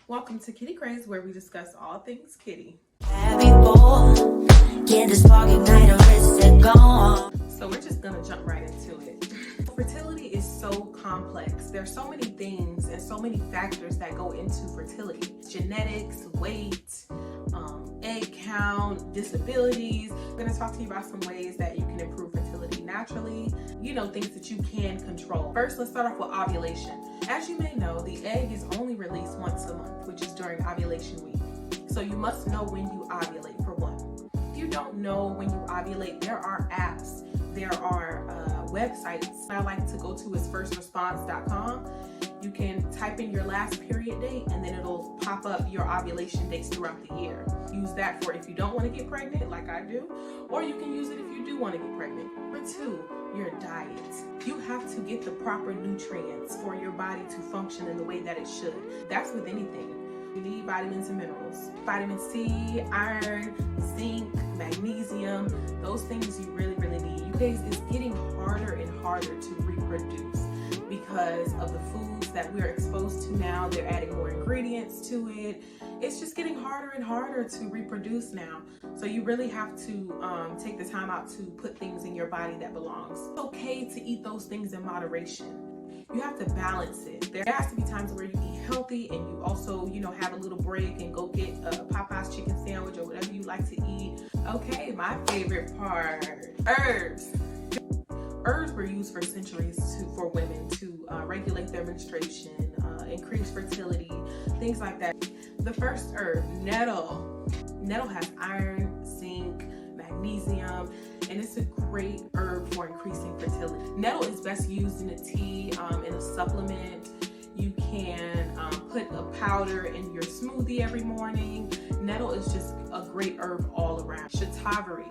Welcome to Kitty Craze, where we discuss all things kitty. So we're just gonna jump right into it. Fertility is so complex. There's so many things and so many factors that go into fertility. Genetics, weight, egg count, disabilities. I'm gonna talk to you about some ways that you can improve fertility naturally. Things that you can control. First, let's start off with ovulation. As you may know, the egg is only released once a month, which is during ovulation week. So you must know when you ovulate, for one. If you don't know when you ovulate, there are apps, there are websites. I like to go to is firstresponse.com. You can type in your last period date and then it'll pop up your ovulation dates throughout the year. Use that for if you don't want to get pregnant, like I do, or you can use it if you do want to get pregnant. Number two, your diet. You have to get the proper nutrients for your body to function in the way that it should. That's with anything. You need vitamins and minerals. Vitamin C, iron, zinc, magnesium, those things you really need. You guys, it's getting harder and harder to reproduce because of the foods that we're exposed to now. They're adding more ingredients to it. It's just getting harder and harder to reproduce now. So you really have to take the time out to put things in your body that belongs. It's okay to eat those things in moderation. You have to balance it. There has to be times where you eat healthy and you also, have a little break and go get a Popeye's chicken sandwich or whatever you like to eat. Okay, my favorite part, herbs. Herbs were used for centuries for women to regulate their menstruation, increase fertility, things like that. The first herb, nettle. Nettle has iron, zinc, magnesium, and it's a great herb for increasing fertility. Nettle is best used in a tea, in a supplement. You can put a powder in your smoothie every morning. Nettle is just a great herb all around. Shatavari.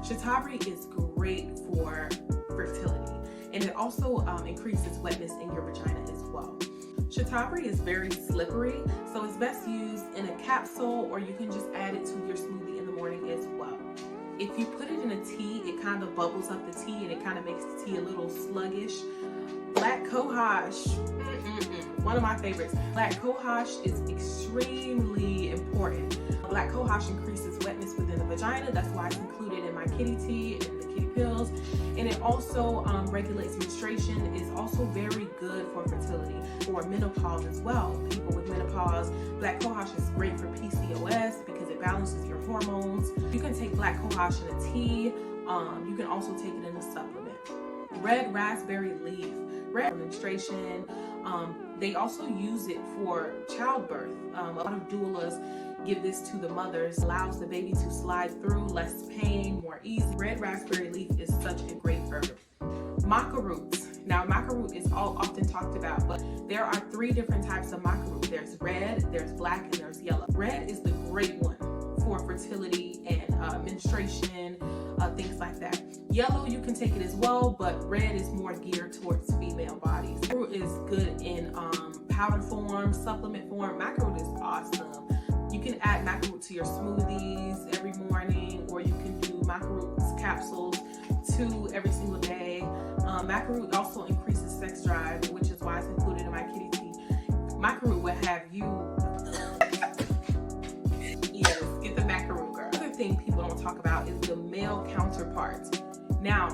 Shatavari is great for fertility, and it also increases wetness in your vagina as well. Shatavari is very slippery, so it's best used in a capsule, or you can just add it to your smoothie in the morning as well. If you put it in a tea, it kind of bubbles up the tea and it kind of makes the tea a little sluggish. Black cohosh, one of my favorites. Black cohosh is extremely important. Black cohosh increases wetness within the vagina. That's why it's included in my kitty tea and the kitty pills. And it also regulates menstruation. It's also very good for fertility, for menopause as well. People with menopause, black cohosh is great for PCOS because it balances your hormones. You can take black cohosh in a tea. You can also take it in a supplement. Red raspberry leaf, red menstruation. They also use it for childbirth. A lot of doulas give this to the mothers, allows the baby to slide through, less pain, more easy. Red raspberry leaf is such a great herb. Maca roots. Now, maca root is often talked about, but there are 3 different types of maca root. There's red, there's black, and there's yellow. Red is the great one for fertility and menstruation, things like that. Yellow, you can take it as well, but red is more geared towards female bodies. Maca root is good in powder form, supplement form. Maca root is awesome. You can add maca root to your smoothies every morning, or you can do maca root capsules 2 every single day. Maca root also increases sex drive, which is why it's included in my kitty tea. Maca root will have you, yes, get the maca root, girl. Another thing people don't talk about is the male counterpart. Now,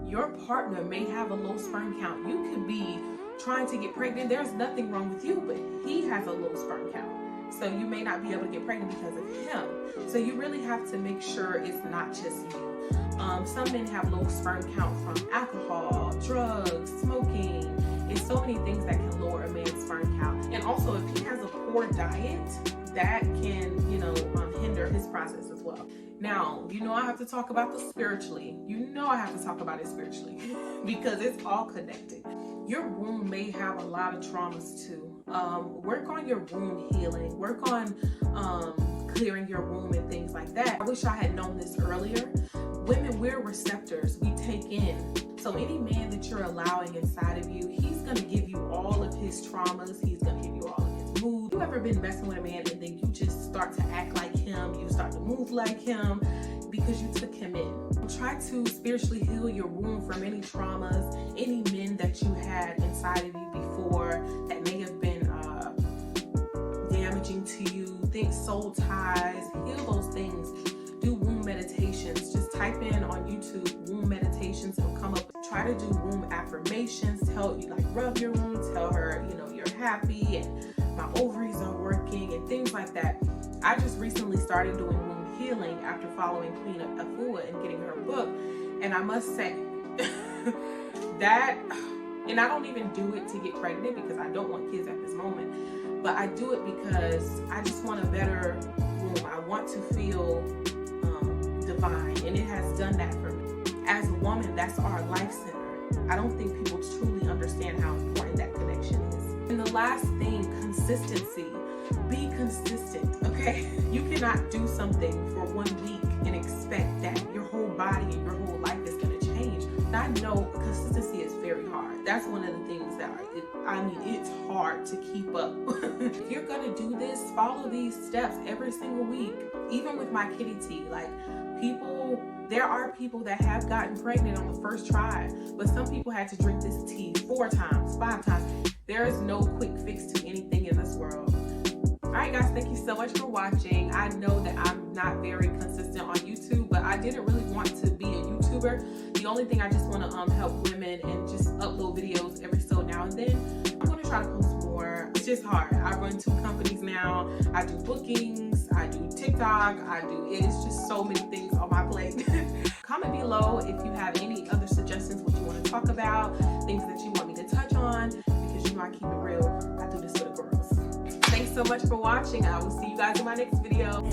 your partner may have a low sperm count. You could be trying to get pregnant. There's nothing wrong with you, but he has a low sperm count. So you may not be able to get pregnant because of him. So you really have to make sure it's not just you. Some men have low sperm count from alcohol, drugs, smoking. It's so many things that can lower a man's sperm count. And also, if he has a poor diet, that can, hinder his process as well. Now, I have to talk about this spiritually. I have to talk about it spiritually because it's all connected. Your womb may have a lot of traumas too. Work on your womb healing. Work on clearing your womb and things like that. I wish I had known this earlier. Women, we're receptors. We take in. So any man that you're allowing inside of you, he's going to give you all of his traumas. He's going to give you all of his moods. You ever been messing with a man and then you just start to act like him, you start to move like him because you took him in? Try to spiritually heal your womb from any traumas, any men that you had inside of you before that may have been damaging to you, think soul ties, heal those things. Do womb meditations. Just type in on YouTube womb meditations. It'll come up. Try to do womb affirmations. Tell you, like, rub your womb. Tell her, you know, you're happy and my ovaries are working and things like that. I just recently started doing womb healing after following Queen Afua and getting her book. And I must say that, and I don't even do it to get pregnant because I don't want kids at this moment, but I do it because I just want a better womb. I want to feel divine, and it has done that for me. As a woman, that's our life center. I don't think people truly understand how important that connection is. And the last thing, consistency. Be consistent, okay? You cannot do something for 1 week and expect that your whole body and your whole life is going to change. And I know consistency is very hard. That's one of the things that it's hard to keep up. If you're going to do this, follow these steps every single week. Even with my kitty tea, like, there are people that have gotten pregnant on the first try, but some people had to drink this tea 4 times, 5 times. There is no quick fix to anything in this world. Alright guys, thank you so much for watching. I know that I'm not very consistent on YouTube, but I didn't really want to be a YouTuber. The only thing, I just want to help women and just upload videos every so now and then. I'm going to try to post more. It's just hard. I run 2 companies now. I do bookings, I do TikTok, it's just so many things on my plate. Comment below if you have any other suggestions, what you want to talk about, things that you want me to touch on, because you know I keep it real. I do this for the girls. Thanks so much for watching. I will see you guys in my next video.